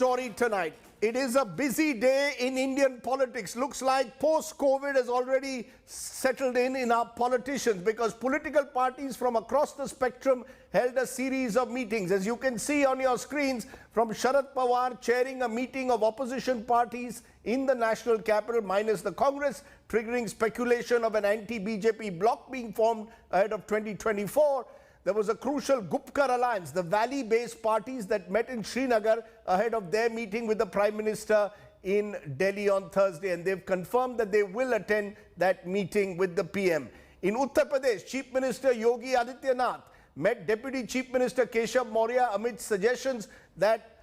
story tonight. It is a busy day in Indian politics. Looks like post-COVID has already settled in our politicians because political parties from across the spectrum held a series of meetings. As you can see on your screens, from Sharad Pawar chairing a meeting of opposition parties in the national capital minus the Congress, triggering speculation of an anti-BJP bloc being formed ahead of 2024. There was a crucial Gupkar alliance, the valley-based parties that met in Srinagar ahead of their meeting with the Prime Minister in Delhi on Thursday, and they've confirmed that they will attend that meeting with the PM. In Uttar Pradesh, Chief Minister Yogi Adityanath met Deputy Chief Minister Keshav Maurya amid suggestions that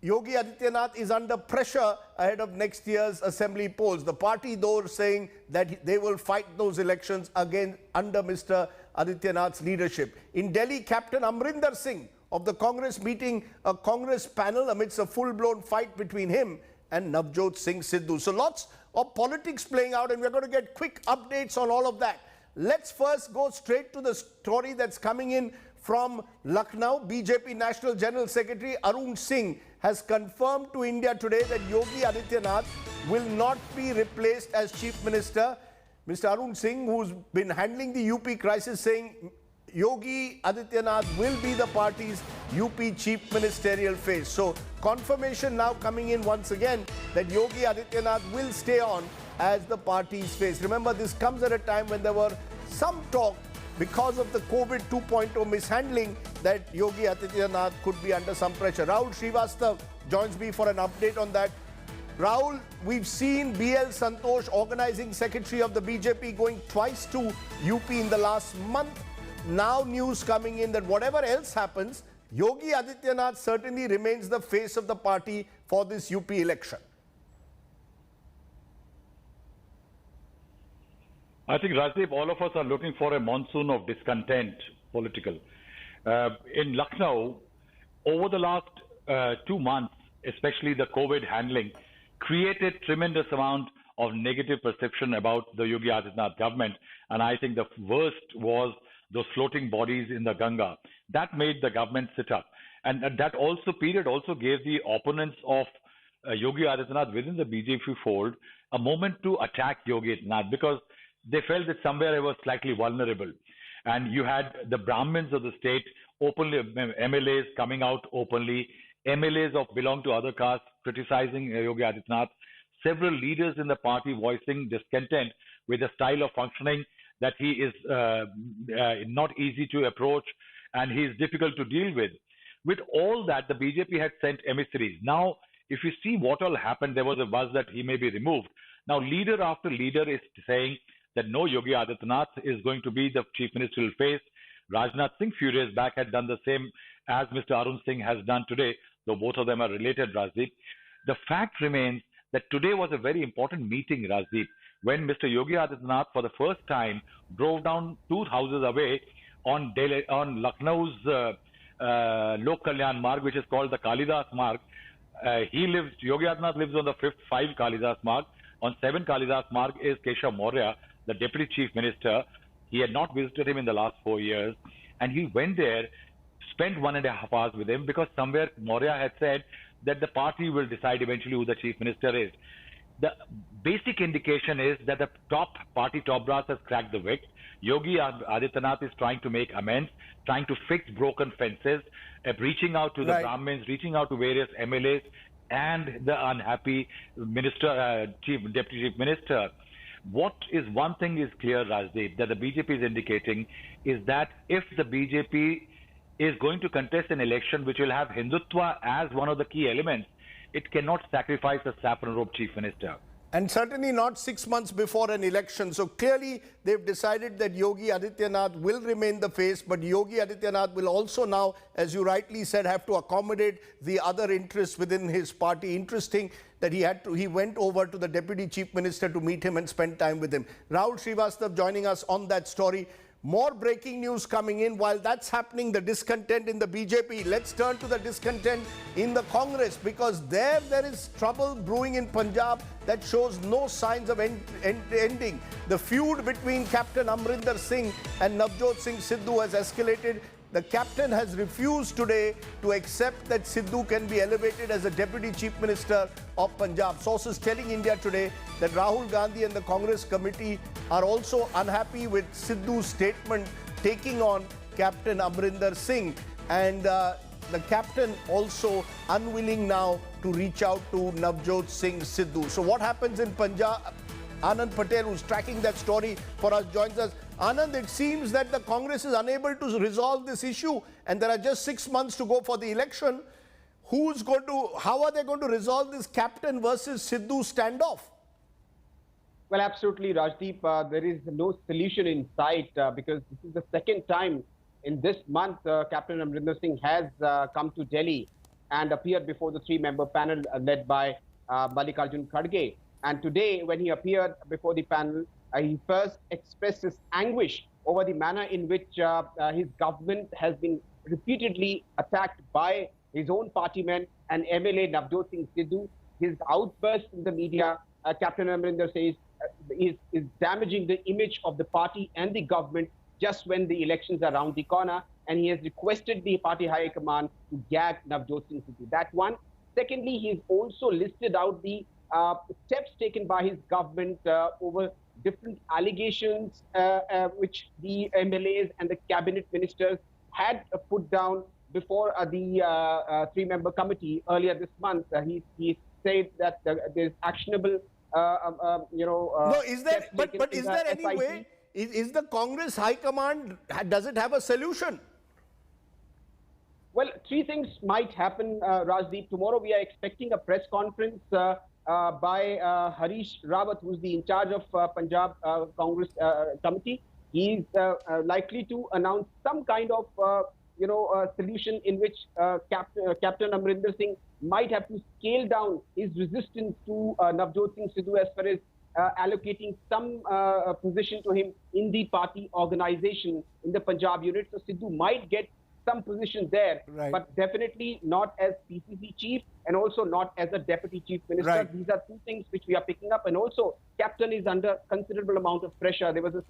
Yogi Adityanath is under pressure ahead of next year's assembly polls. The party, though, saying that they will fight those elections again under Mr. Adityanath's leadership. In Delhi, Captain Amrinder Singh of the Congress meeting a Congress panel amidst a full-blown fight between him and Navjot Singh Sidhu. So lots of politics playing out, and we're going to get quick updates on all of that. Let's first go straight to the story that's coming in from Lucknow. BJP National General Secretary Arun Singh has confirmed to India today that Yogi Adityanath will not be replaced as Chief Minister. Mr. Arun Singh, who's been handling the UP crisis, saying Yogi Adityanath will be the party's UP Chief Ministerial face. So confirmation now coming in once again that Yogi Adityanath will stay on as the party's face. Remember, this comes at a time when there were some talk because of the COVID 2.0 mishandling that Yogi Adityanath could be under some pressure. Rahul Srivastav joins me for an update on that. Rahul, we've seen BL Santosh, organizing secretary of the BJP, going twice to UP in the last month. Now news coming in that whatever else happens, Yogi Adityanath certainly remains the face of the party for this UP election. I think, Rajdeep, all of us are looking for a monsoon of discontent, political. In Lucknow, over the last 2 months, especially the COVID handling, created tremendous amount of negative perception about the Yogi Adityanath government. And I think the worst was those floating bodies in the Ganga. That made the government sit up. And that also period also gave the opponents of Yogi Adityanath within the BJP fold a moment to attack Yogi Adityanath because they felt that somewhere they were slightly vulnerable. And you had the Brahmins of the state openly, MLAs coming out openly, MLAs of belong to other castes criticizing Yogi Adityanath, several leaders in the party voicing discontent with the style of functioning that he is not easy to approach and he is difficult to deal with. With all that, the BJP had sent emissaries. Now, if you see what all happened, there was a buzz that he may be removed. Now, leader after leader is saying that no, Yogi Adityanath is going to be the chief ministerial face. Rajnath Singh few days back had done the same as Mr. Arun Singh has done today, though both of them are related, Rajdeep. The fact remains that today was a very important meeting, Rajdeep, when Mr. Yogi Adityanath for the first time drove down 2 houses away on Lucknow's Lok Kalyan Marg, which is called the Kalidas Marg. Yogi Adityanath lives on the 5 Kalidas Marg. On 7 Kalidas Marg is Keshav Maurya, the Deputy Chief Minister. He had not visited him in the last 4 years. And he went there, spent 1.5 hours with him because somewhere Maurya had said that the party will decide eventually who the Chief Minister is. The basic indication is that the party top brass has cracked the whip. Yogi Adityanath is trying to make amends, trying to fix broken fences, reaching out to the Brahmins, reaching out to various MLAs and the unhappy minister, Deputy Chief Minister. What is one thing is clear, Rajdeep, that the BJP is indicating is that if the BJP is going to contest an election which will have Hindutva as one of the key elements, it cannot sacrifice a saffron robe chief minister. And certainly not 6 months before an election. So clearly they've decided that Yogi Adityanath will remain the face, but Yogi Adityanath will also now, as you rightly said, have to accommodate the other interests within his party. Interesting that he went over to the Deputy Chief Minister to meet him and spend time with him. Rahul Srivastav joining us on that story. More breaking news coming in. While that's happening, the discontent in the BJP. Let's turn to the discontent in the Congress, because there is trouble brewing in Punjab that shows no signs of ending. The feud between Captain Amrinder Singh and Navjot Singh Sidhu has escalated the captain has refused today to accept that Sidhu can be elevated as a deputy chief minister of Punjab. Sources telling India Today that Rahul Gandhi and the Congress committee are also unhappy with Sidhu's statement taking on Captain Amrinder Singh, and the captain also unwilling now to reach out to Navjot Singh Sidhu. So what happens in Punjab? Anand Patel, who's tracking that story for us, joins us. Anand, it seems that the Congress is unable to resolve this issue, and there are just 6 months to go for the election. How are they going to resolve this captain versus Sidhu standoff? Well, absolutely, Rajdeep. There is no solution in sight because this is the second time in this month Captain Amrinder Singh has come to Delhi and appeared before the three-member panel led by Mallikarjun Kharge. And today, when he appeared before the panel, he first expressed his anguish over the manner in which his government has been repeatedly attacked by his own partymen and MLA Navjot Singh Sidhu. His outburst in the media, Captain Amrinder says, is damaging the image of the party and the government just when the elections are around the corner. And he has requested the party high command to gag Navjot Singh Sidhu. That one. Secondly, he's also listed out the steps taken by his government over different allegations which the MLAs and the cabinet ministers had put down before the three-member committee earlier this month. He said that there's actionable, no, is there? But is there any SIT. way? Is the Congress High Command, does it have a solution? Well, three things might happen, Rajdeep. Tomorrow we are expecting a press conference by Harish Rawat, who's the in charge of Punjab Congress committee. He's likely to announce some kind of solution in which Captain Amrinder Singh might have to scale down his resistance to Navjot Singh Sidhu as far as allocating some position to him in the party organization in the Punjab unit. So Sidhu might get some position there, right, but definitely not as PCC chief and also not as a deputy chief minister. Right. These are two things which we are picking up. And also, captain is under considerable amount of pressure. There was a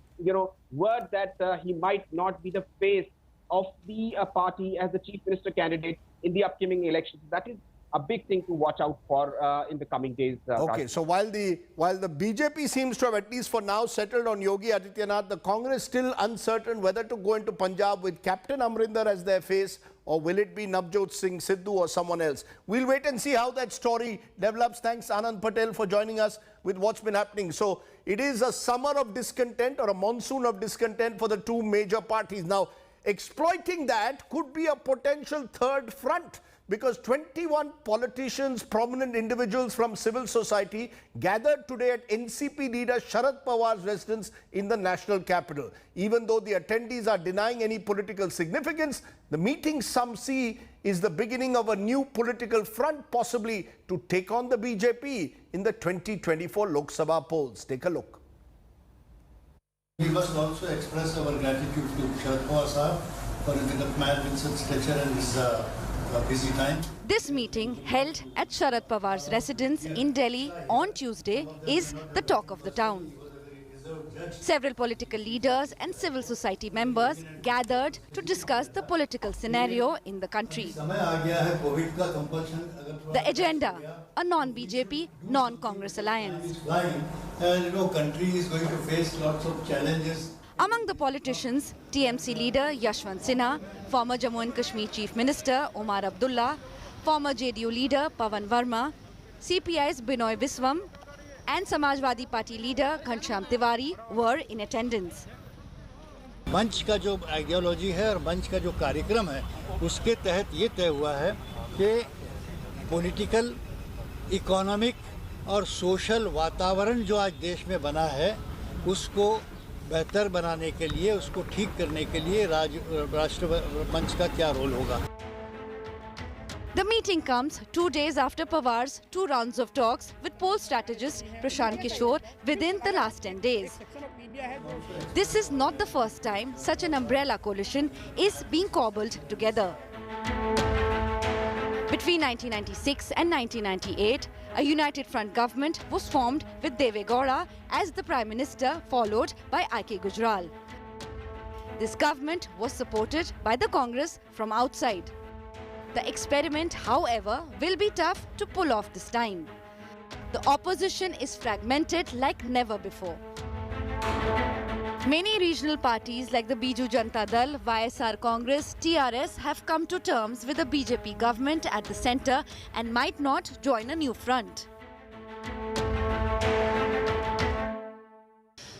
word that he might not be the face of the party as the chief minister candidate in the upcoming elections. That is a big thing to watch out for in the coming days. Okay, Raj. so while the BJP seems to have at least for now settled on Yogi Adityanath, the Congress still uncertain whether to go into Punjab with Captain Amrinder as their face, or will it be Navjot Singh Sidhu or someone else? We'll wait and see how that story develops. Thanks Anand Patel for joining us with what's been happening. So it is a summer of discontent or a monsoon of discontent for the two major parties. Now, exploiting that could be a potential third front, because 21 politicians, prominent individuals from civil society gathered today at NCP leader Sharad Pawar's residence in the national capital. Even though the attendees are denying any political significance, the meeting, some see, is the beginning of a new political front, possibly to take on the BJP in the 2024 Lok Sabha polls. Take a look. We must also express our gratitude to Sharad Pawar Sahab for a man with such stature and his busy time. This meeting, held at Sharad Pawar's residence in Delhi on Tuesday, is the talk of the town. Several political leaders and civil society members gathered to discuss the political scenario in the country. The agenda, a non-BJP, non-Congress alliance. And country is going to face lots of challenges. Among the politicians, TMC leader Yashwant Sinha, former Jammu and Kashmir Chief Minister Omar Abdullah, former JDU leader Pawan Verma, CPI's Binoy Viswam, and Samajwadi Party leader Ghanshyam Tiwari were in attendance. मंच का जो ideology है और मंच का जो कार्यक्रम है, उसके तहत ये तय हुआ है कि पॉलिटिकल, इकोनॉमिक और सोशल वातावरण जो आज देश में बना है, उसको बेहतर बनाने के लिए, उसको ठीक करने के लिए राष्ट्र मंच का क्या रोल होगा. The meeting comes 2 days after Pawar's 2 rounds of talks with poll strategist Prashant Kishore within the last 10 days. This is not the first time such an umbrella coalition is being cobbled together. Between 1996 and 1998, a united front government was formed with Deve Gowda as the Prime Minister, followed by I.K. Gujral. This government was supported by the Congress from outside. The experiment, however, will be tough to pull off this time. The opposition is fragmented like never before. Many regional parties like the Biju Janata Dal, YSR Congress, TRS have come to terms with the BJP government at the centre and might not join a new front.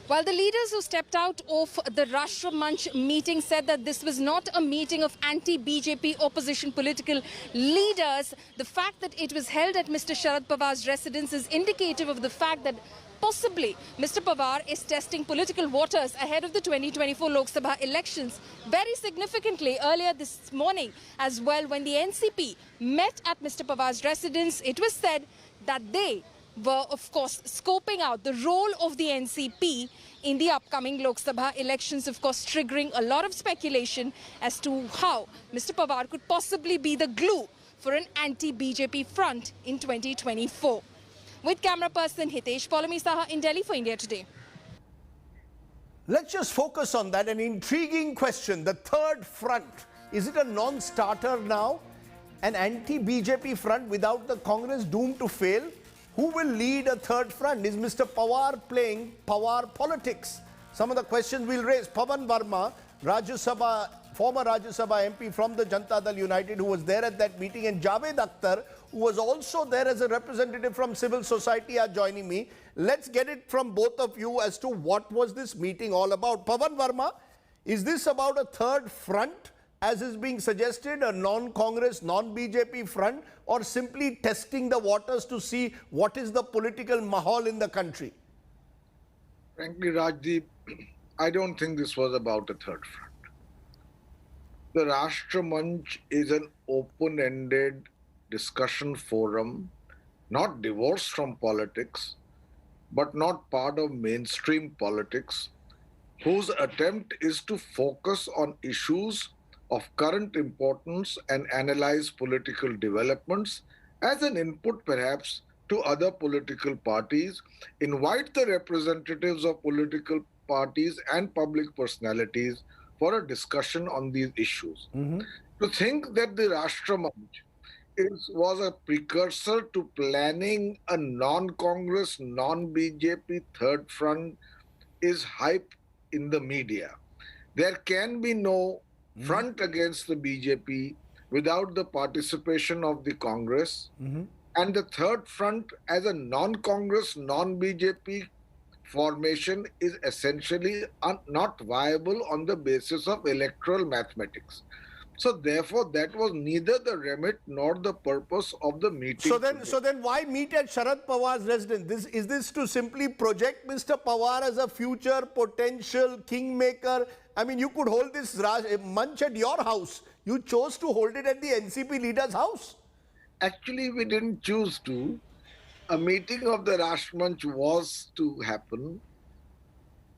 While the leaders who stepped out of the Rashtra Manch meeting said that this was not a meeting of anti-BJP opposition political leaders, the fact that it was held at Mr. Sharad Pawar's residence is indicative of the fact that possibly Mr. Pawar is testing political waters ahead of the 2024 Lok Sabha elections. Very significantly, earlier this morning as well, when the NCP met at Mr. Pawar's residence, it was said that they were, of course, scoping out the role of the NCP in the upcoming Lok Sabha elections, of course, triggering a lot of speculation as to how Mr. Pawar could possibly be the glue for an anti-BJP front in 2024. With camera person Hitesh Polami Saha in Delhi for India Today. Let's just focus on that. An intriguing question. The third front. Is it a non-starter now? An anti-BJP front without the Congress doomed to fail? Who will lead a third front? Is Mr. Pawar playing Pawar politics? Some of the questions we'll raise. Pavan Verma, former Rajya Sabha MP from the Janata Dal United, who was there at that meeting, and Javed Akhtar, who was also there as a representative from civil society, are joining me. Let's get it from both of you as to what was this meeting all about. Pavan Verma, is this about a third front, as is being suggested, a non-Congress, non-BJP front, or simply testing the waters to see what is the political mahal in the country? Frankly, Rajdeep, I don't think this was about a third front. The Rashtra Manch is an open-ended discussion forum, not divorced from politics, but not part of mainstream politics, whose attempt is to focus on issues of current importance and analyze political developments as an input perhaps to other political parties, invite the representatives of political parties and public personalities for a discussion on these issues. To think that the Rashtra Manch was a precursor to planning a non-Congress, non-BJP third front is hype in the media. There can be no front against the BJP without the participation of the Congress. And the third front as a non-Congress, non-BJP formation is essentially not viable on the basis of electoral mathematics. So therefore, that was neither the remit nor the purpose of the meeting. So then why meet at Sharad Pawar's residence? Is this to simply project Mr. Pawar as a future potential kingmaker? I mean, you could hold this Manch at your house. You chose to hold it at the NCP leader's house. Actually, we didn't choose to. A meeting of the Rashtra Manch was to happen.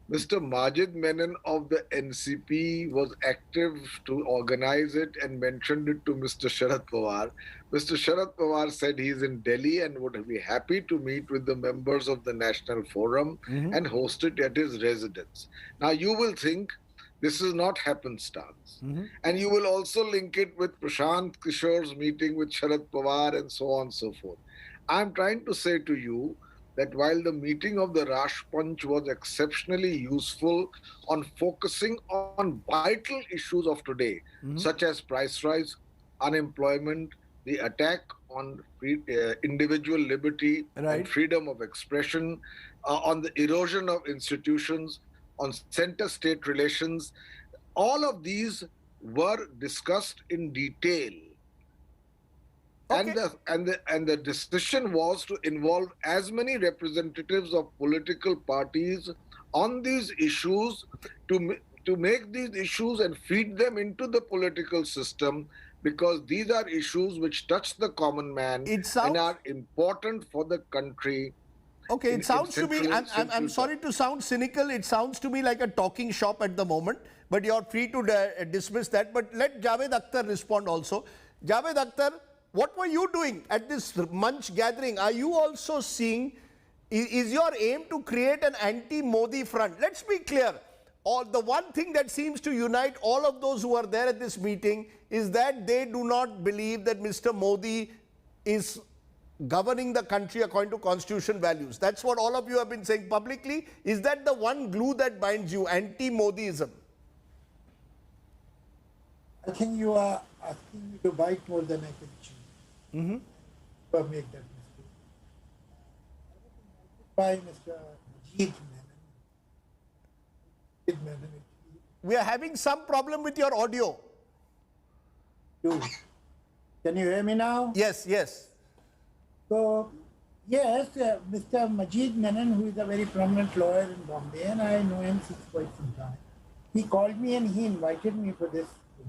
Mr. Majid Menon of the NCP was active to organize it and mentioned it to Mr. Sharad Pawar. Mr. Sharad Pawar said he's in Delhi and would be happy to meet with the members of the National Forum and host it at his residence. Now, you will think this is not happenstance. And you will also link it with Prashant Kishore's meeting with Sharad Pawar and so on and so forth. I'm trying to say to you that while the meeting of the Rashtra Manch was exceptionally useful on focusing on vital issues of today, such as price rise, unemployment, the attack on individual liberty and freedom of expression, on the erosion of institutions, on center-state relations, all of these were discussed in detail. Okay. And the decision was to involve as many representatives of political parties on these issues to make these issues and feed them into the political system, because these are issues which touch the common man and are important for the country. Okay, it sounds to me, I'm sorry to sound cynical, it sounds to me like a talking shop at the moment, but you're free to dismiss that. But let Javed Akhtar respond also. Javed Akhtar, what were you doing at this Manch gathering? Are you also seeing, is your aim to create an anti-Modi front? Let's be clear. all the one thing that seems to unite all of those who are there at this meeting is that they do not believe that Mr. Modi is governing the country according to constitution values. That's what all of you have been saying publicly. Is that the one glue that binds you, anti-Modiism? I think you are asking me to bite more than I can chew. Or make that mistake. By Mr. Majid Menon. We are having some problem with your audio. Can you hear me now? Yes, yes. So, yes, Mr. Majid Menon, who is a very prominent lawyer in Bombay, and I know him since quite some time. He called me and he invited me for this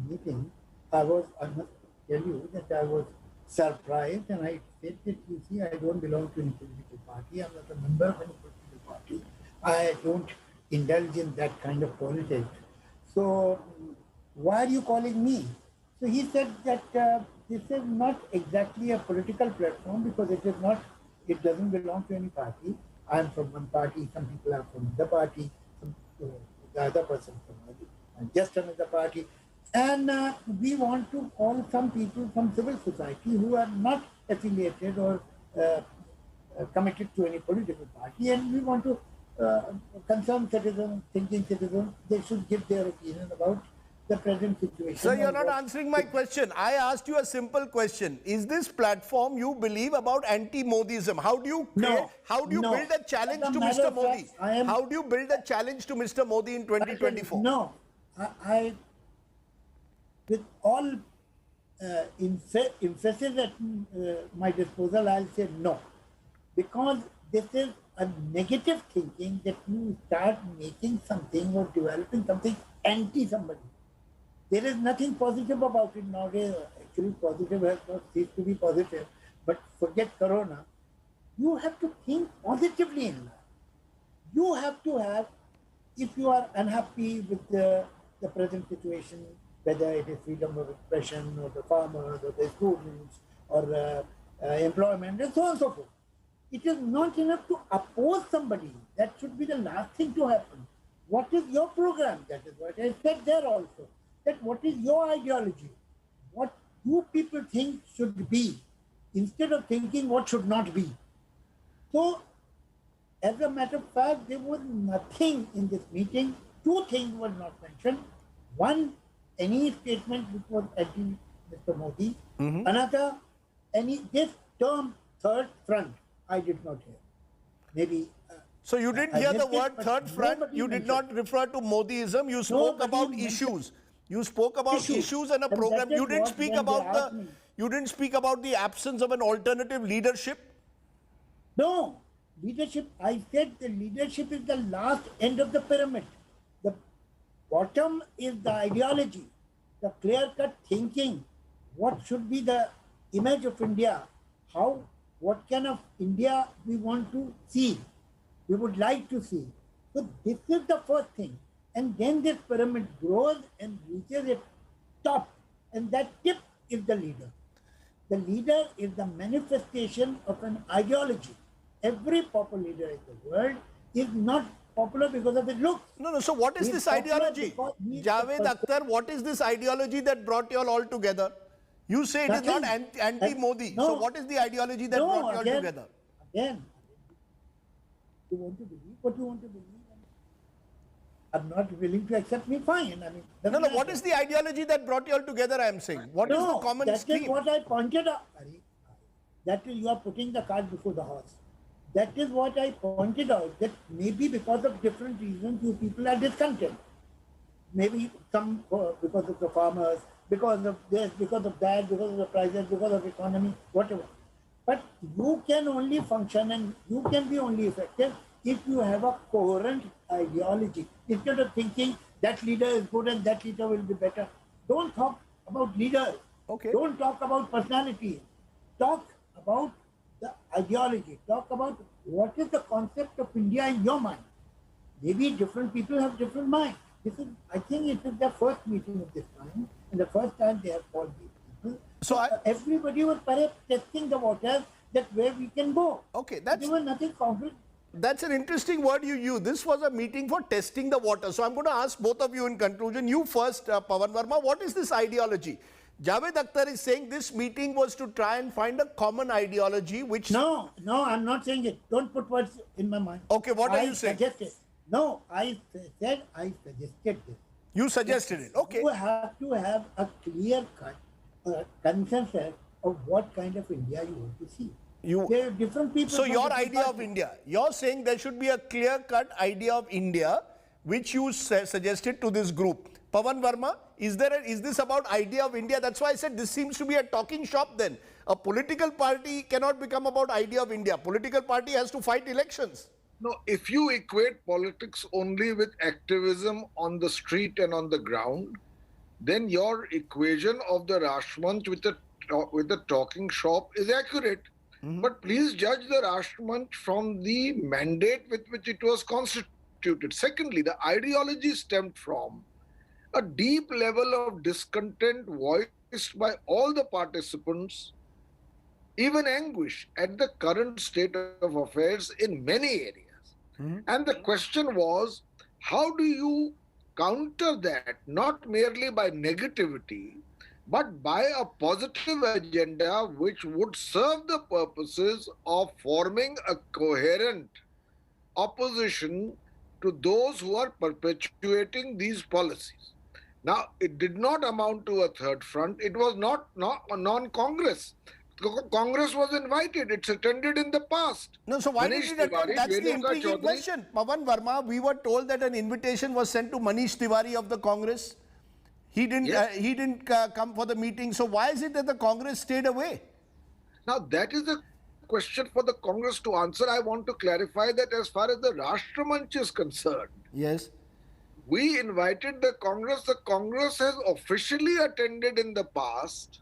meeting. I must tell you that I was surprised, and I said that, you see, I don't belong to any political party. I'm not a member of any political party. I don't indulge in that kind of politics. So why are you calling me? So he said that this is not exactly a political platform because it doesn't belong to any party. I'm from one party, some people are from the party, the other person from just another party. And we want to call some people from civil society who are not affiliated or committed to any political party, and we want to concerned citizens, thinking citizens, they should give their opinion about the present situation. Sir, you're not answering my question. I asked you a simple question. Is this platform you believe about anti-Modiism? How do you build a challenge to Mr. Modi? How do you build a challenge to Mr. Modi in 2024? No, I with all emphasis at my disposal, I'll say no. Because this is a negative thinking that you start making something or developing something anti-somebody. There is nothing positive about it nowadays. Actually, positive has not ceased to be positive. But forget Corona. You have to think positively in life. You have to have, if you are unhappy with the present situation, whether it is freedom of expression or the farmers or the students or employment and so on and so forth. It is not enough to oppose somebody. That should be the last thing to happen. What is your program? That is what I said there also. That what is your ideology? What do people think should be instead of thinking what should not be? So, as a matter of fact, there was nothing in this meeting. Two things were not mentioned. One, any statement which was anti Mr. Modi. Another, this term third front, I did not hear. Maybe. So you didn't hear the word third front. You did not refer to Modiism. You spoke about issues. You spoke about issues and a program. You didn't speak about the absence of an alternative leadership. No, leadership. I said the leadership is the last end of the pyramid. The bottom is the ideology, the clear-cut thinking. What should be the image of India? What kind of India we want to see, we would like to see. So this is the first thing. And then this pyramid grows and reaches its top. And that tip is the leader. The leader is the manifestation of an ideology. Every popular leader in the world is not popular because of his looks. No. So what is this ideology? Javed Akhtar, what is this ideology that brought you all together? You say it is not anti-Modi. No. So what is the ideology that brought you all together? Again, you want to believe what you want to believe. I'm not willing to accept me, fine. I mean, no. What is the ideology that brought you all together, I am saying? What is the common scheme? That is what I pointed out. That is, you are putting the cart before the horse. That is what I pointed out, that maybe because of different reasons, you people are discontent. Maybe some because of the farmers, because of this, because of that, because of the prices, because of economy, whatever. But you can only function and you can be only effective if you have a coherent ideology. Instead of thinking that leader is good and that leader will be better. Don't talk about leaders. Okay. Don't talk about personality. Talk about the ideology. Talk about what is the concept of India in your mind. Maybe different people have different minds. I think it is the first meeting of this kind, and the first time they have called these people. So everybody was perhaps testing the waters that where we can go. Okay, there was nothing concrete. That's an interesting word you use. This was a meeting for testing the water. So I'm going to ask both of you in conclusion. You first, Pavan Verma, what is this ideology? Javed Akhtar is saying this meeting was to try and find a common ideology which... No, I'm not saying it. Don't put words in my mind. Okay, what are you saying? No, I said I suggested this. You suggested it. Okay. You have to have a clear-cut consensus of what kind of India you want to see. There are different people. So your different idea of parties. India, you're saying there should be a clear-cut idea of India which you suggested to this group. Pavan Verma, is this about idea of India? That's why I said this seems to be a talking shop then. A political party cannot become about idea of India. Political party has to fight elections. No, if you equate politics only with activism on the street and on the ground, then your equation of the Rashtramanch with the talking shop is accurate. But please judge the Rashtramanch from the mandate with which it was constituted. Secondly, the ideology stemmed from a deep level of discontent voiced by all the participants, even anguish at the current state of affairs in many areas. And the question was, how do you counter that, not merely by negativity, but by a positive agenda which would serve the purposes of forming a coherent opposition to those who are perpetuating these policies. Now, it did not amount to a third front. It was not a non-Congress. Congress was invited. It's attended in the past. No, so why Manish did it attend? Tiwari, That's the Renuka intriguing Chaudhary. question. Pavan Verma, we were told that an invitation was sent to Manish Tiwari of the Congress. He didn't. Yes. He didn't come for the meeting. So why is it that the Congress stayed away? Now, that is a question for the Congress to answer. I want to clarify that as far as the Rashtramanch is concerned, Yes. we invited the Congress. The Congress has officially attended in the past.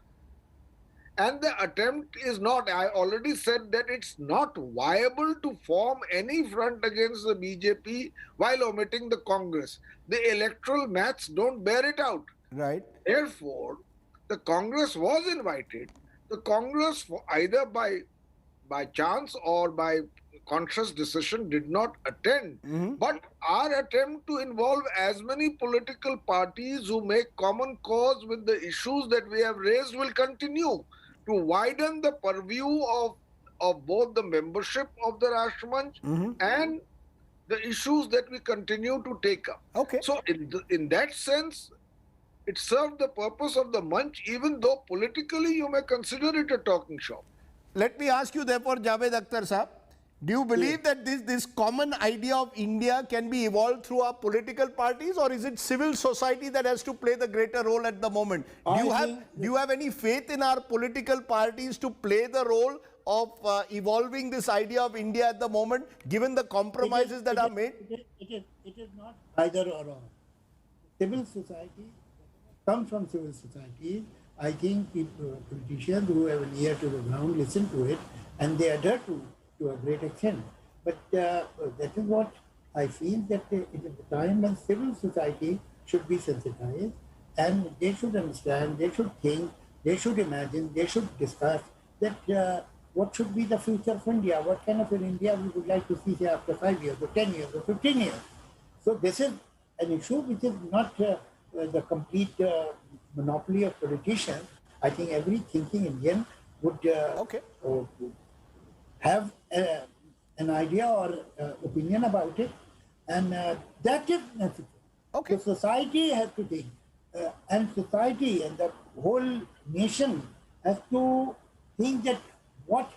And the attempt is not, I already said that it's not viable to form any front against the BJP while omitting the Congress. The electoral maths don't bear it out. Right. Therefore, the Congress was invited. The Congress, either by chance or by conscious decision, did not attend. But our attempt to involve as many political parties who make common cause with the issues that we have raised will continue to widen the purview of both the membership of the Rashtramanch and the issues that we continue to take up. Okay. So in that sense, it served the purpose of the Manch, even though politically you may consider it a talking shop. Let me ask you therefore, Javed Akhtar Sahab, do you believe that this common idea of India can be evolved through our political parties, or is it civil society that has to play the greater role at the moment? Do you have any faith in our political parties to play the role of evolving this idea of India at the moment, given the compromises that are made? It is not either or. Civil society comes from civil society. I think politicians who have an ear to the ground listen to it and they adhere to a great extent. But that is what I feel, that it is the time when civil society should be sensitized and they should understand, they should think, they should imagine, they should discuss that what should be the future of India, what kind of an India we would like to see here after 5 years or 10 years or 15 years. So this is an issue which is not the complete monopoly of politicians. I think every thinking Indian would have an idea or opinion about it, and that is necessary. Okay. The society has to think, and society and the whole nation has to think that what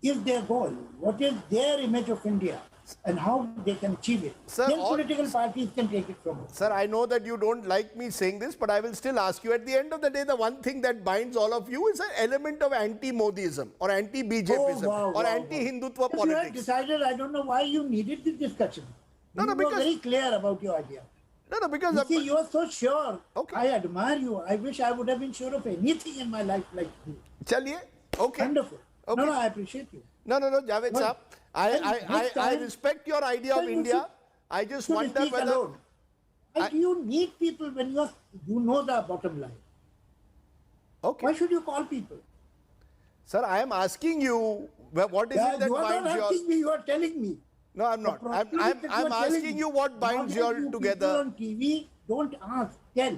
is their goal, what is their image of India, and how they can achieve it. Sir, Then political parties can take it from us. Sir, I know that you don't like me saying this, but I will still ask you. At the end of the day, the one thing that binds all of you is an element of anti-Modiism or anti-BJPism or anti-Hindutva If you had politics. decided, I don't know why you needed this discussion. No, You were because- very clear about your idea. No, because You see, you are so sure. Okay. I admire you. I wish I would have been sure of anything in my life like you. Chaliye. Okay. Wonderful. Okay. No, I appreciate you. No, Javed Well, Saab. I time- respect your idea of Well, you India. should- I just should wonder speak whether... alone. And you need people when you know the bottom line. Okay. Why should you call people? Sir, I am asking you What is it that you are binds not you all? asking me, you are telling me. No, I'm not. The problem is that you I'm are telling asking me. you what binds you all People together. on TV don't ask, tell.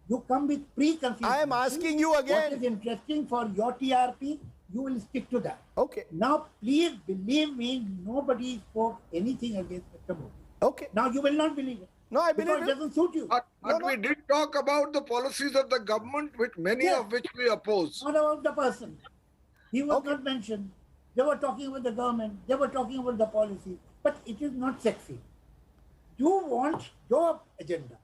You come with preconceived. I am notions. asking you again. What is interesting for your TRP, you will stick to that. Okay. Now, please believe me, nobody spoke anything against Mr. Modi. Okay. Now you will not believe it. No, I Because believe it it. doesn't suit you. But No, we did talk about the policies of the government, with many Yes. of which we oppose. Not about the person. He was Okay. not mentioned. They were talking about the government. They were talking about the policy. But it is not sexy. You want your agenda.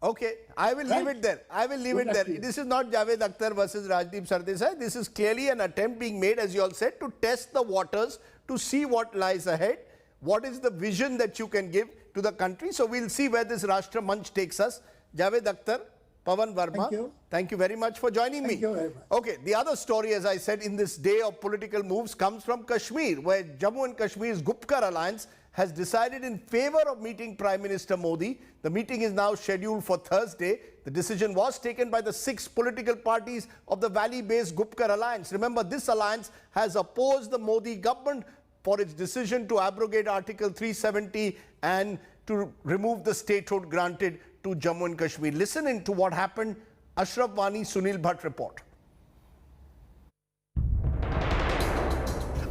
Okay, I will leave Right. it there. I will leave Good it there. luck to you. This is not Javed Akhtar versus Rajdeep Sardesai. This is clearly an attempt being made, as you all said, to test the waters, to see what lies ahead. What is the vision that you can give to the country? So we'll see where this Rashtra Manch takes us. Javed Akhtar, Pavan Verma, Thank you. very much for joining me. Thank you very much. Okay, the other story, as I said, in this day of political moves comes from Kashmir, where Jammu and Kashmir's Gupkar alliance has decided in favor of meeting Prime Minister Modi. The meeting is now scheduled for Thursday. The decision was taken by the 6 political parties of the valley-based Gupkar alliance. Remember, this alliance has opposed the Modi government for its decision to abrogate Article 370 and to remove the statehood granted to Jammu and Kashmir. Listen into what happened. Ashraf Wani, Sunil Bhatt report.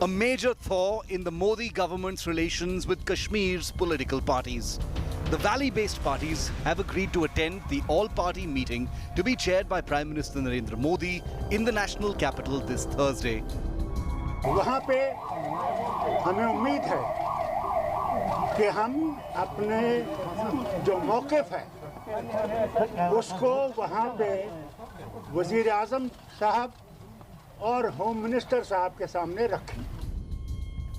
A major thaw in the Modi government's relations with Kashmir's political parties. The valley-based parties have agreed to attend the all-party meeting to be chaired by Prime Minister Narendra Modi in the national capital this Thursday. वहाँ पे हमें उम्मीद है कि हम अपने जो मौक़िफ़ है उसको वहाँ पे वज़ीर आज़म साहब और होम मिनिस्टर साहब के सामने रखें.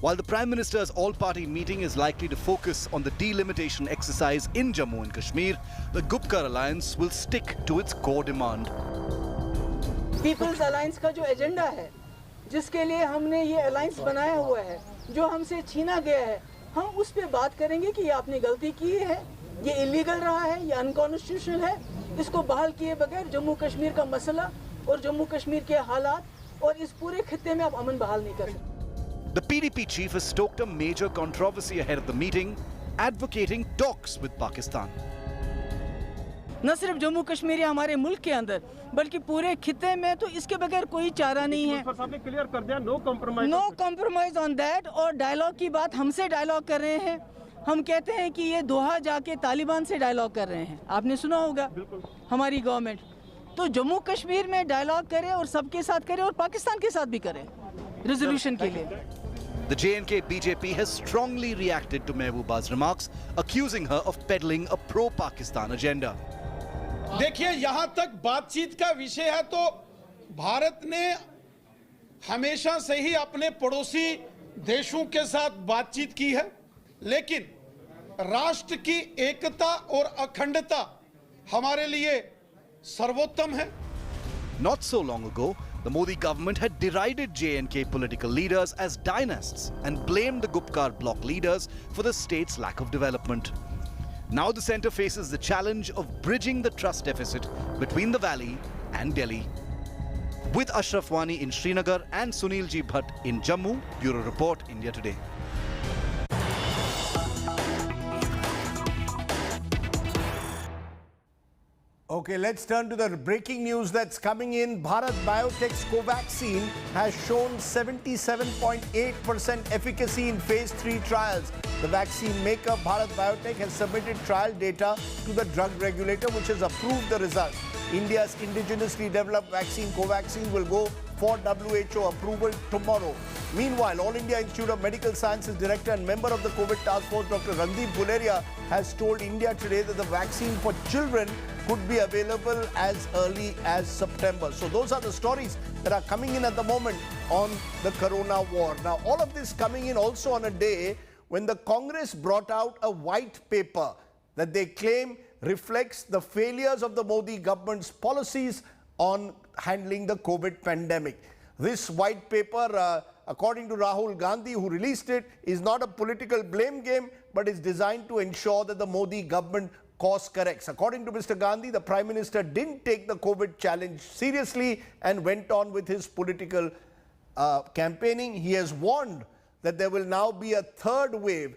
While the Prime Minister's all-party meeting is likely to focus on the delimitation exercise in Jammu and Kashmir, the Gupkar alliance will stick to its core demand. People's alliance का जो agenda है, जिसके लिए हमने ये अलायंस बनाया हुआ है, जो हमसे छीना गया है, हम उस पे बात करेंगे कि ये आपने गलती की है, ये इलीगल रहा है, ये अनकॉन्स्टिट्यूशनल है, इसको बहाल किए बगैर जम्मू कश्मीर का मसला और जम्मू कश्मीर के हालात और इस पूरे खित्ते में आप अमन बहाल नहीं कर सकते. The PDP chief has stoked a major controversy ahead of the meeting, advocating talks with Pakistan. न सिर्फ जम्मू कश्मीर या हमारे मुल्क के अंदर बल्कि पूरे खित्ते में तो इसके बगैर कोई चारा नहीं है. क्लियर कर दिया, no compromise. No compromise on that. और डायलॉग की बात हमसे डायलॉग कर रहे हैं. हम कहते हैं कि ये दोहा जाके तालिबान से डायलॉग कर रहे हैं. आपने सुना होगा हमारी गवर्नमेंट. तो जम्मू कश्मीर में डायलॉग करे और सबके साथ करे और पाकिस्तान के साथ भी करे रेजोल्यूशन के लिए. The J&K BJP has strongly reacted to Mehbooba's remarks, accusing her of peddling a pro-Pakistan agenda. देखिए, यहाँ तक बातचीत का विषय है तो भारत ने हमेशा से ही अपने पड़ोसी देशों के साथ बातचीत की है, लेकिन राष्ट्र की एकता और अखंडता हमारे लिए सर्वोत्तम है. Not so long ago, the Modi government had derided J&K political leaders as dynasts and blamed the Gupkar bloc leaders for the state's lack of development. Now the centre faces the challenge of bridging the trust deficit between the valley and Delhi. With Ashraf Wani in Srinagar and Sunil Ji Bhatt in Jammu, Bureau Report, India Today. Okay, let's turn to the breaking news that's coming in. Bharat Biotech's Covaxin has shown 77.8% efficacy in phase 3 trials. The vaccine maker Bharat Biotech has submitted trial data to the drug regulator, which has approved the results. India's indigenously developed vaccine Covaxin will go for WHO approval tomorrow. Meanwhile, All India Institute of Medical Sciences Director and member of the COVID Task Force, Dr. Randeep Guleria, has told India today that the vaccine for children could be available as early as September. So those are the stories that are coming in at the moment on the corona war. Now, all of this coming in also on a day when the Congress brought out a white paper that they claim reflects the failures of the Modi government's policies on handling the COVID pandemic. This white paper, according to Rahul Gandhi, who released it, is not a political blame game, but is designed to ensure that the Modi government course corrects. According to Mr. Gandhi, the Prime Minister didn't take the COVID challenge seriously and went on with his political campaigning, he has warned that there will now be a third wave.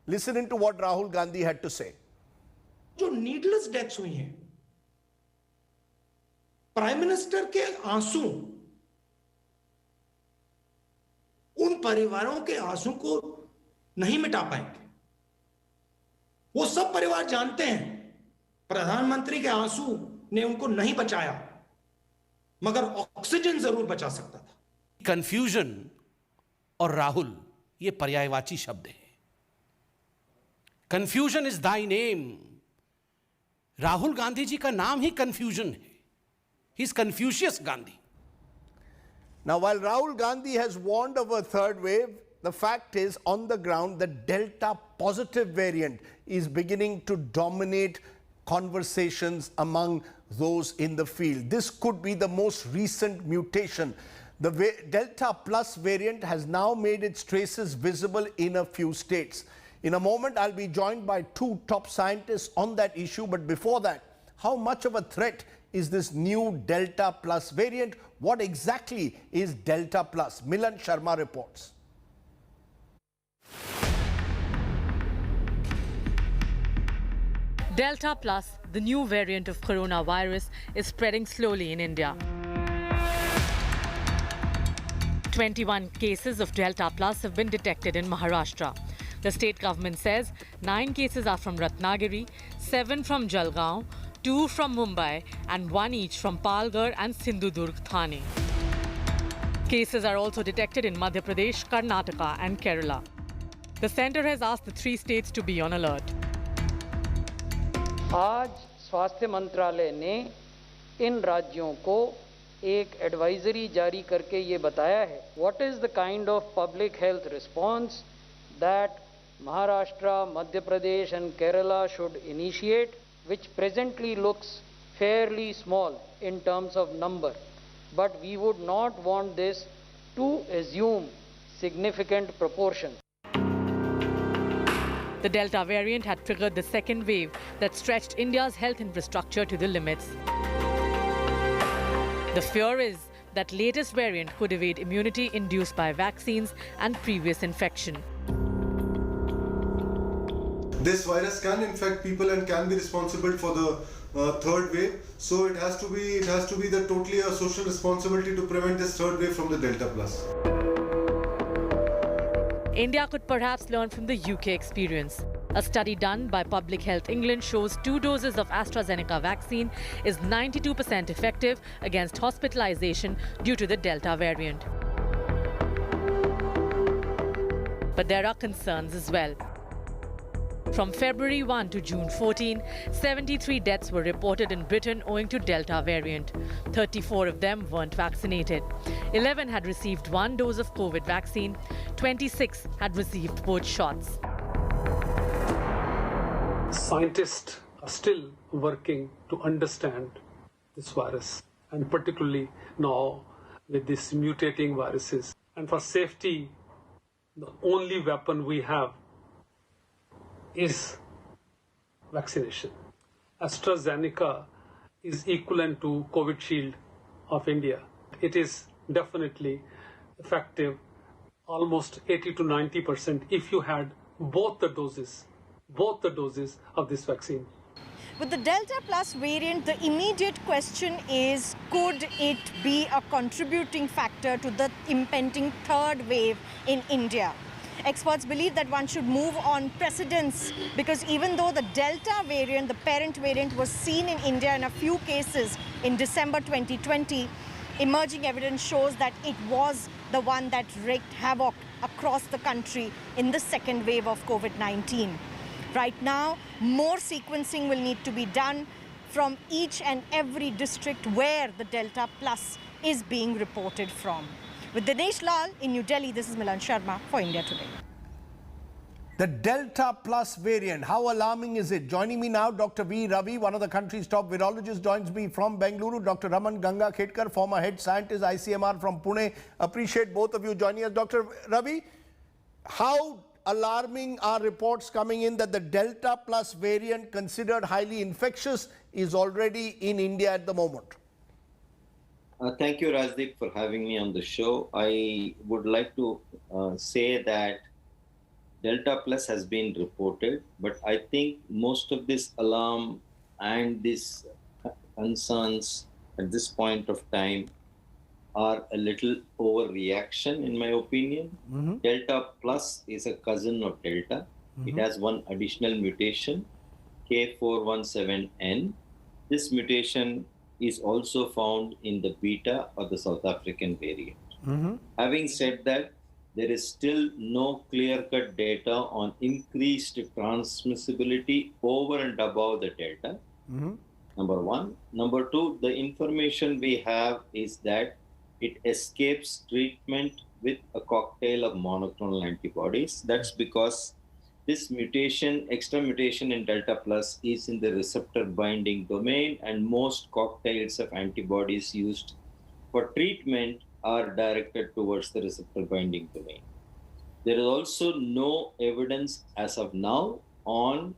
Listen into what Rahul Gandhi had to say. जो needless deaths हुई हैं, prime minister के आंसू उन परिवारों के आंसू को नहीं मिटा पाएंगे। वो सब परिवार जानते हैं प्रधानमंत्री के आंसू ने उनको नहीं बचाया, मगर ऑक्सीजन जरूर बचा सकता था। कंफ्यूजन और राहुल ये पर्यायवाची शब्द है। Confusion is thy name. Rahul Gandhi ji का नाम ही कंफ्यूजन है। He is Confucius Gandhi. Now, while Rahul Gandhi has warned of a third wave, the fact is, on the ground, the Delta positive variant is beginning to dominate conversations among those in the field. This could be the most recent mutation. The Delta plus variant has now made its traces visible in a few states. In a moment, I'll be joined by two top scientists on that issue. But before that, how much of a threat is this new Delta plus variant? What exactly is Delta plus? Milan Sharma reports. Delta plus, the new variant of coronavirus, is spreading slowly in India. 21 cases of Delta plus have been detected in Maharashtra. The state government says 9 cases are from Ratnagiri, 7 from Jalgaon, 2 from Mumbai and 1 each from Palghar and Sindhudurg Thane. Cases are also detected in Madhya Pradesh, Karnataka and Kerala. The centre has asked the 3 states to be on alert. आज स्वास्थ्य मंत्रालय ने इन राज्यों को एक advisory जारी करके ये बताया है what is the kind of public health response that Maharashtra, Madhya Pradesh and Kerala should initiate, which presently looks fairly small in terms of number, but we would not want this to assume significant proportion. The Delta variant had triggered the second wave that stretched India's health infrastructure to the limits. The fear is that latest variant could evade immunity induced by vaccines and previous infection. This virus can infect people and can be responsible for the third wave. So it has to be the totally a social responsibility to prevent this third wave from the Delta plus. India could perhaps learn from the UK experience. A study done by Public Health England shows 2 doses of AstraZeneca vaccine is 92% effective against hospitalization due to the Delta variant. But there are concerns as well. From February 1 to June 14, 73 deaths were reported in Britain owing to Delta variant. 34 of them weren't vaccinated. 11 had received 1 dose of COVID vaccine. 26 had received both shots. Scientists are still working to understand this virus, and particularly now with these mutating viruses. And for safety, the only weapon we have is vaccination. AstraZeneca is equivalent to COVID Shield of India. It is definitely effective, almost 80 to 90% if you had both the doses of this vaccine. With the Delta Plus variant, the immediate question is, could it be a contributing factor to the impending third wave in India? Experts believe that one should move on precedents because even though the Delta variant, the parent variant, was seen in India in a few cases in December 2020, emerging evidence shows that it was the one that wreaked havoc across the country in the second wave of COVID-19. Right now, more sequencing will need to be done from each and every district where the Delta Plus is being reported from. With Dinesh Lal in New Delhi, this is Milan Sharma for India Today. The Delta Plus variant, how alarming is it? Joining me now, Dr. V. Ravi, one of the country's top virologists, joins me from Bengaluru. Dr. Raman Gangakhetkar, former head scientist, ICMR from Pune. Appreciate both of you joining us. Dr. Ravi, how alarming are reports coming in that the Delta Plus variant, considered highly infectious, is already in India at the moment? Thank you, Rajdeep, for having me on the show. I would like to say that Delta Plus has been reported, but I think most of this alarm and these concerns at this point of time are a little overreaction, in my opinion. Delta Plus is a cousin of Delta. It has one additional mutation, K417N. This mutation is also found in the Beta or the South African variant. Having said that, there is still no clear-cut data on increased transmissibility over and above the Delta, number one. Number two, the information we have is that it escapes treatment with a cocktail of monoclonal antibodies. That's because this mutation, extra mutation in Delta Plus, is in the receptor binding domain, and most cocktails of antibodies used for treatment are directed towards the receptor binding domain. There is also no evidence as of now on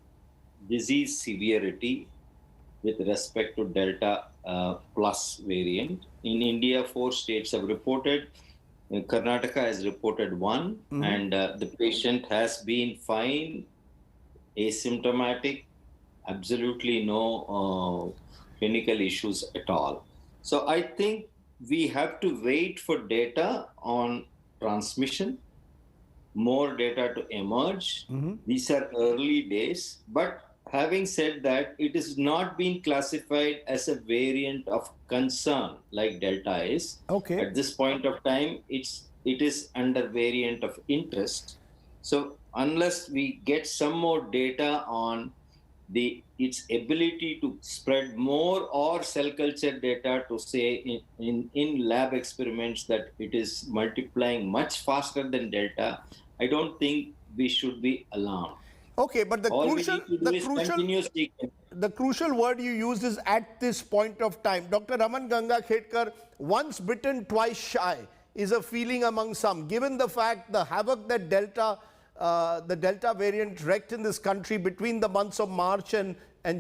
disease severity with respect to Delta Plus variant. In India, 4 states have reported. Karnataka has reported 1, and the patient has been fine, asymptomatic, absolutely no clinical issues at all. So I think we have to wait for data on transmission, more data to emerge. These are early days, but having said that, it is not being classified as a variant of concern like Delta is. Okay. At this point of time, it is under variant of interest. So unless we get some more data on its ability to spread more, or cell culture data to say in lab experiments that it is multiplying much faster than Delta, I don't think we should be alarmed. Okay, but the crucial word you used is "at this point of time." Dr. Raman Gangakhetkar, once bitten, twice shy is a feeling among some. Given the fact, the havoc that the Delta variant wreaked in this country between the months of March and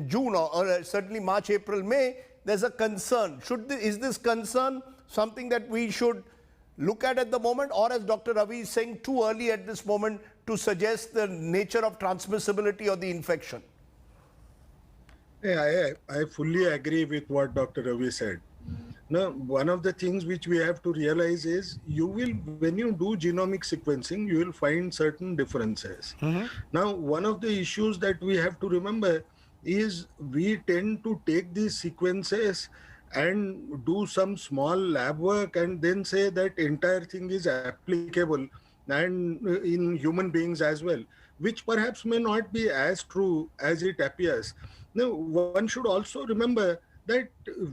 June, or certainly March, April, May, there's a concern. Is this concern something that we should look at the moment, or as Dr. Ravi is saying, too early at this moment to suggest the nature of transmissibility of the infection? Yeah, I fully agree with what Dr. Ravi said. Now, one of the things which we have to realize is when you do genomic sequencing, you will find certain differences. Now, one of the issues that we have to remember is we tend to take these sequences and do some small lab work and then say that entire thing is applicable and in human beings as well, which perhaps may not be as true as it appears. Now, one should also remember that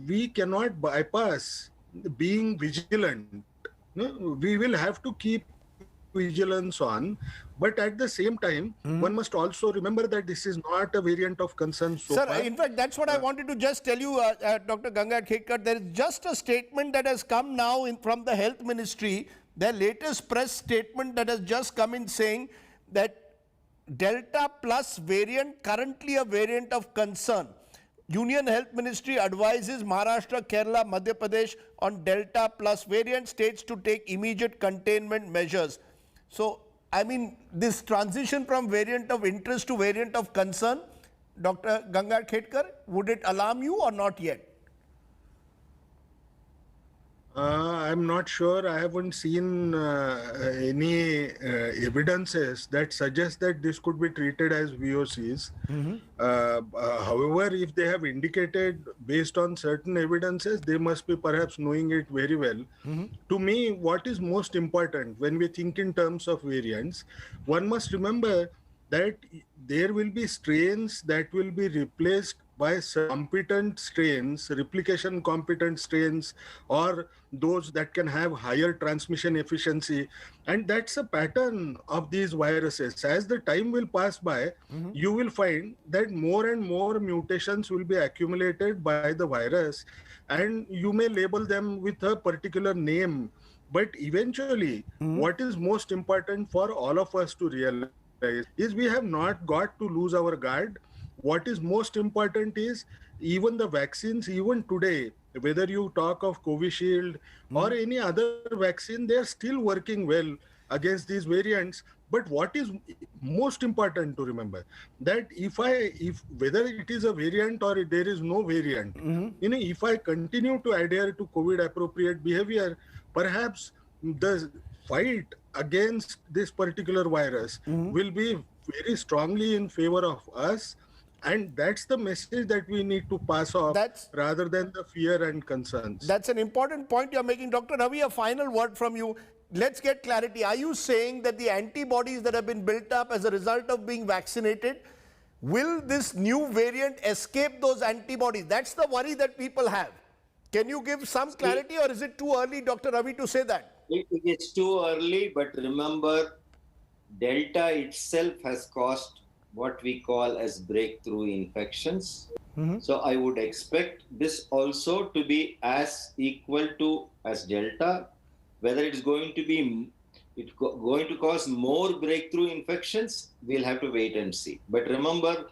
we cannot bypass being vigilant. We will have to keep vigilance on, but at the same time, one must also remember that this is not a variant of concern so far. Sir, in fact, that's what I wanted to just tell you, Dr. Gangakhetkar. There is just a statement that has come now from the Health Ministry, their latest press statement that has just come in saying that Delta Plus variant, currently a variant of concern. Union Health Ministry advises Maharashtra, Kerala, Madhya Pradesh on Delta Plus variant states to take immediate containment measures. So, I mean, this transition from variant of interest to variant of concern, Dr. Gangakhetkar, would it alarm you or not yet? I'm not sure. I haven't seen any evidences that suggest that this could be treated as VOCs. However, if they have indicated based on certain evidences, they must be perhaps knowing it very well. To me, what is most important when we think in terms of variants, one must remember that there will be strains that will be replaced by competent strains, replication competent strains, or those that can have higher transmission efficiency. And that's a pattern of these viruses. As the time will pass by, you will find that more and more mutations will be accumulated by the virus, and you may label them with a particular name. But eventually, what is most important for all of us to realize is we have not got to lose our guard. what is most important is even the vaccines, even today, whether you talk of Covishield or any other vaccine, they are still working well against these variants. But what is most important to remember, that if whether it is a variant or there is no variant, if I continue to adhere to COVID appropriate behavior, perhaps the fight against this particular virus will be very strongly in favor of us. And that's the message that we need to pass off rather than the fear and concerns. That's an important point you're making. Dr. Ravi, a final word from you. Let's get clarity. Are you saying that the antibodies that have been built up as a result of being vaccinated, will this new variant escape those antibodies? That's the worry that people have. Can you give some clarity, or is it too early, Dr. Ravi, to say that? It's too early, but remember, Delta itself has caused what we call as breakthrough infections. So I would expect this also to be as equal to as Delta. Whether it's going to cause more breakthrough infections, we'll have to wait and see. But remember,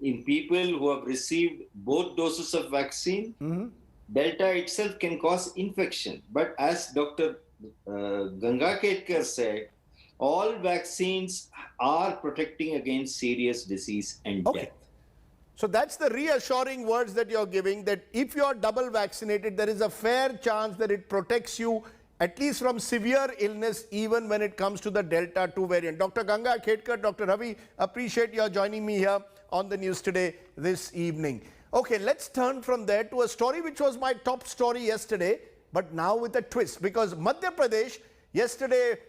in people who have received both doses of vaccine, Delta itself can cause infection. But as Dr. Gangakhetkar said, all vaccines are protecting against serious disease and death. So that's the reassuring words that you're giving, that if you're double vaccinated, there is a fair chance that it protects you at least from severe illness, even when it comes to the Delta 2 variant. Dr. Gangakhetkar, Dr. Ravi, appreciate your joining me here on the News Today this evening. Okay, let's turn from there to a story which was my top story yesterday, but now with a twist, because Madhya Pradesh yesterday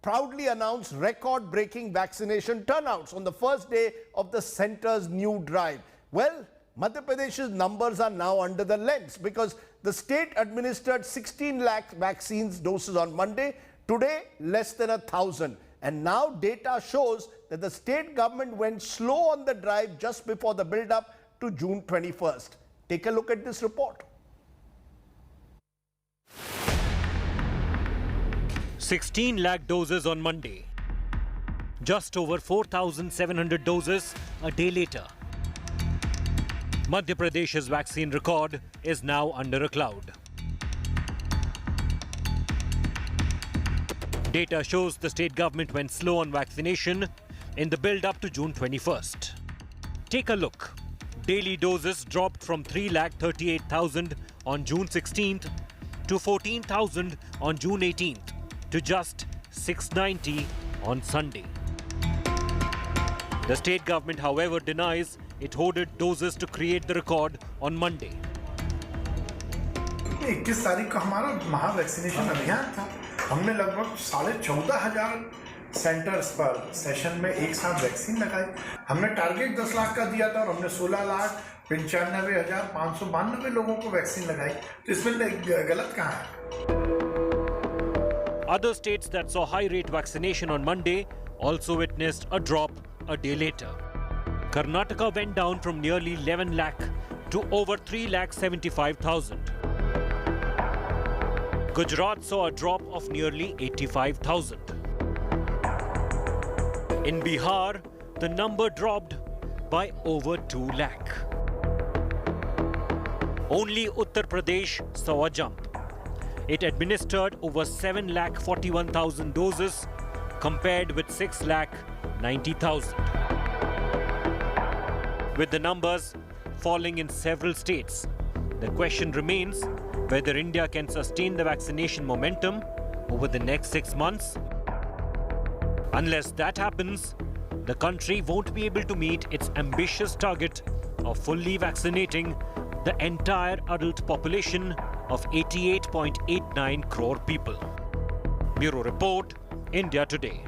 proudly announced record-breaking vaccination turnouts on the first day of the centre's new drive. Well, Madhya Pradesh's numbers are now under the lens because the state administered 16 lakh vaccines doses on Monday, today less than 1,000. And now data shows that the state government went slow on the drive just before the build-up to June 21st. Take a look at this report. 16 lakh doses on Monday. Just over 4,700 doses a day later. Madhya Pradesh's vaccine record is now under a cloud. Data shows the state government went slow on vaccination in the build-up to June 21st. Take a look. Daily doses dropped from 3,38,000 on June 16th to 14,000 on June 18th to just 690 on Sunday. The state government, however, denies it hoarded doses to create the record on Monday. 21 तारीख का हमारा महा vaccination अभियान था। हमने लगभग 14,500 centres पर session में एक साथ वैक्सीन लगाई। हमने टारगेट 10 लाख का दिया था और हमने 16,95,592 लोगों को वैक्सीन लगाई। तो इसमें गलत कहाँ है? Other states that saw high rate vaccination on Monday also witnessed a drop a day later. Karnataka went down from nearly 11 lakh to over 3,75,000. Gujarat saw a drop of nearly 85,000. In Bihar, the number dropped by over 2 lakh. Only Uttar Pradesh saw a jump. It administered over 7,41,000 doses compared with 6,90,000. With the numbers falling in several states, the question remains whether India can sustain the vaccination momentum over the next 6 months. Unless that happens, the country won't be able to meet its ambitious target of fully vaccinating the entire adult population of 88.89 crore people. Bureau Report, India Today.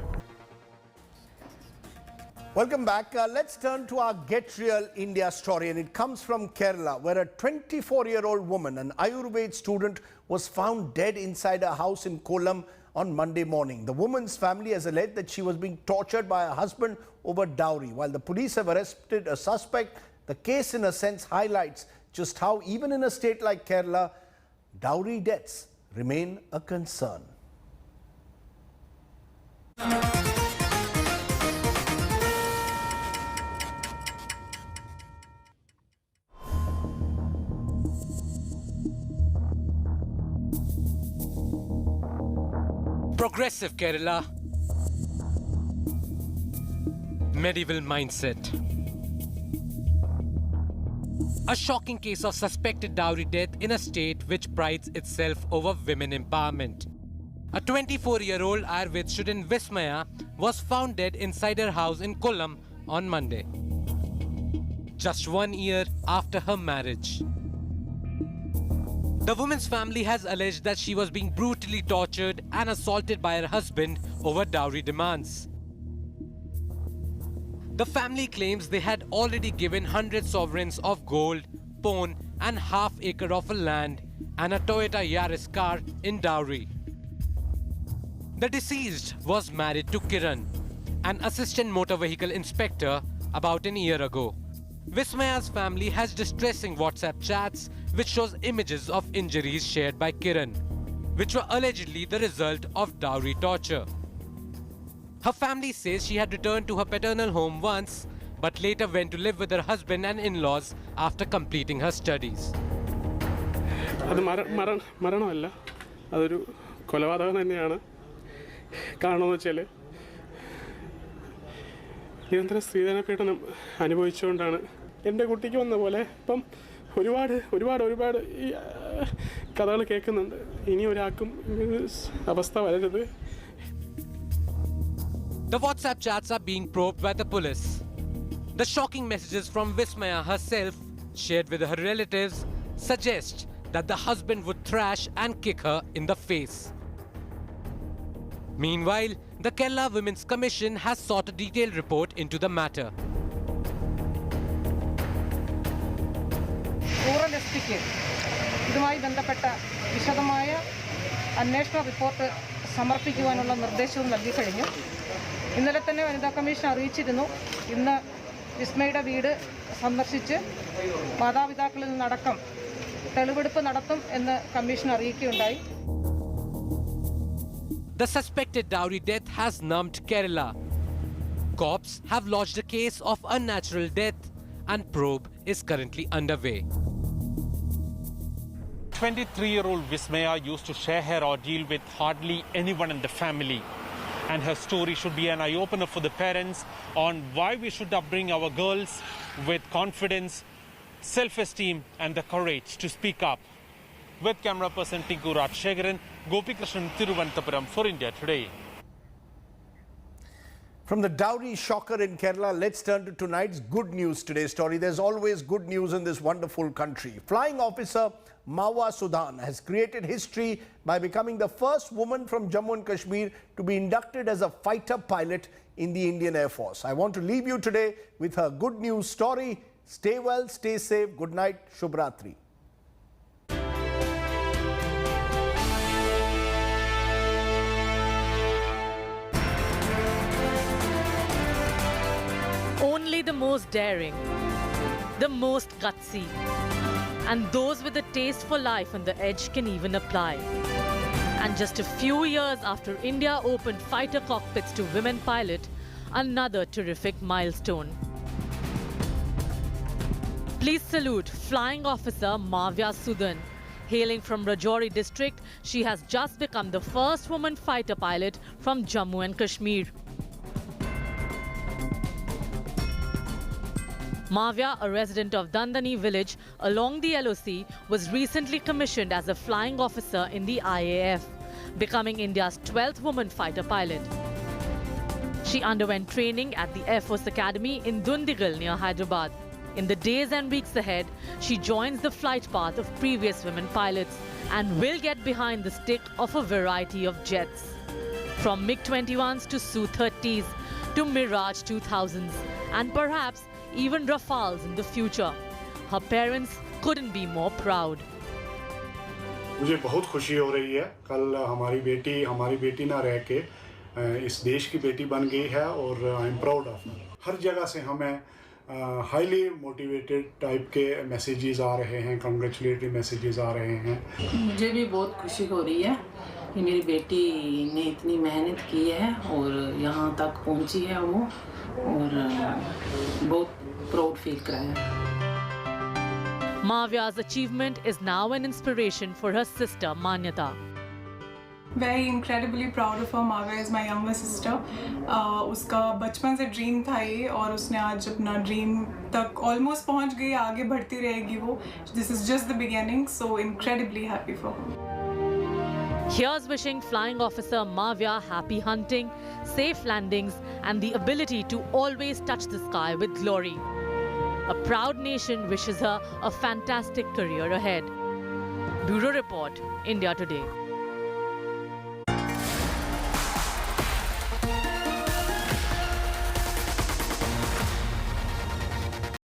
Welcome back. Let's turn to our Get Real India story, and it comes from Kerala, where a 24-year-old woman, an Ayurveda student, was found dead inside a house in Kollam on Monday morning. The woman's family has alleged that she was being tortured by her husband over dowry. While the police have arrested a suspect, the case in a sense highlights just how even in a state like Kerala, dowry deaths remain a concern. Progressive Kerala. Medieval mindset. A shocking case of suspected dowry death in a state which prides itself over women empowerment. A 24-year-old Ayurved student Vismaya was found dead inside her house in Kollam on Monday, just 1 year after her marriage. The woman's family has alleged that she was being brutally tortured and assaulted by her husband over dowry demands. The family claims they had already given 100 sovereigns of gold, pawn and half-acre of a land and a Toyota Yaris car in dowry. The deceased was married to Kiran, an assistant motor vehicle inspector, about an year ago. Vismaya's family has distressing WhatsApp chats which shows images of injuries shared by Kiran, which were allegedly the result of dowry torture. Her family says she had returned to her paternal home once, but later went to live with her husband and in-laws after completing her studies. അത് മരണമല്ല, അതൊരു കൊലപാതകം തന്നെയാണ്. കാരണമെന്ന് വെച്ചാൽ നിരന്തര സ്ത്രീധന പീഡനം അനുഭവിച്ചുകൊണ്ടാണ് എൻ്റെ കുട്ടിക്ക് വന്ന പോലെ ഇപ്പം ഒരുപാട് ഈ കഥകൾ കേൾക്കുന്നുണ്ട്. ഇനി ഒരാൾക്കും അവസ്ഥ വരരുത്. The WhatsApp chats are being probed by the police. The shocking messages from Vismaya herself, shared with her relatives, suggest that the husband would thrash and kick her in the face. Meanwhile, the Kerala Women's Commission has sought a detailed report into the matter. Rural എസ്പിക്ക് ഇതുമായി ബന്ധപ്പെട്ട വിശദമായ അന്വേഷണ report സമർപ്പിക്കുവാനുള്ള നിർദ്ദേശവും നൽകി കഴിഞ്ഞു. ഇന്നലെ തന്നെ വനിതാ കമ്മീഷൻ അറിയിച്ചിരുന്നു. ഇന്ന് വിസ്മയുടെ വീട് സന്ദർശിച്ച് മാതാപിതാക്കളിൽ നിന്നടക്കം തെളിവെടുപ്പ് നടത്തും എന്ന് commission അറിയിക്കുകയുണ്ടായി. The suspected dowry death has numbed Kerala. Cops have lodged a case of unnatural death and probe is currently underway. 23-year-old Vismaya used to share her ordeal with hardly anyone in the family. And her story should be an eye-opener for the parents on why we should upbring our girls with confidence, self-esteem and the courage to speak up. With camera person Tinku Rajshekharan, Gopi Krishnan, Thiruvananthapuram for India Today. From the dowry shocker in Kerala, let's turn to tonight's good news today story. There's always good news in this wonderful country. Flying officer Mawa Sudan has created history by becoming the first woman from Jammu and Kashmir to be inducted as a fighter pilot in the Indian Air Force. I want to leave you today with her good news story. Stay well, stay safe. Good night. Shubh Ratri. Only the most daring, the most gutsy, and those with a taste for life and the edge can even apply. And just a few years after India opened fighter cockpits to women pilot, another terrific milestone. Please salute Flying Officer Mavya Sudan. Hailing from Rajouri district, she has just become the first woman fighter pilot from Jammu and Kashmir. Mavya, a resident of Dandani village along the LOC, was recently commissioned as a flying officer in the IAF, becoming India's 12th woman fighter pilot. She underwent training at the Air Force Academy in Dundigal near Hyderabad. In the days and weeks ahead, she joins the flight path of previous women pilots and will get behind the stick of a variety of jets. From MiG-21s to Su-30s to Mirage 2000s and perhaps even Rafales in the future. Her parents couldn't be more proud. मुझे बहुत खुशी हो रही है. कल हमारी बेटी ना रह के इस देश की बेटी बन गई है और I am proud of her. हर जगह से हमें हाईली मोटिवेटेड टाइप के मैसेजेस आ रहे हैं, कंग्रेचुलेटरी मैसेजेस आ रहे हैं. मुझे भी बहुत खुशी हो रही है कि मेरी बेटी ने इतनी मेहनत की है और यहाँ तक पहुँची है वो, और बहुत प्राउड फील कर रहा है. Mavya's achievement is now an inspiration for her sister Manyata. Very incredibly proud of her. Mavya is my younger sister. उसका बचपन से ड्रीम था ये और उसने आज अपना ड्रीम तक ऑलमोस्ट पहुंच गई, आगे बढ़ती रहेगी वो. This is just the beginning, so incredibly happy for her. Here's wishing Flying Officer Mavya happy hunting, safe landings, and the ability to always touch the sky with glory. A proud nation wishes her a fantastic career ahead. Bureau Report, India Today.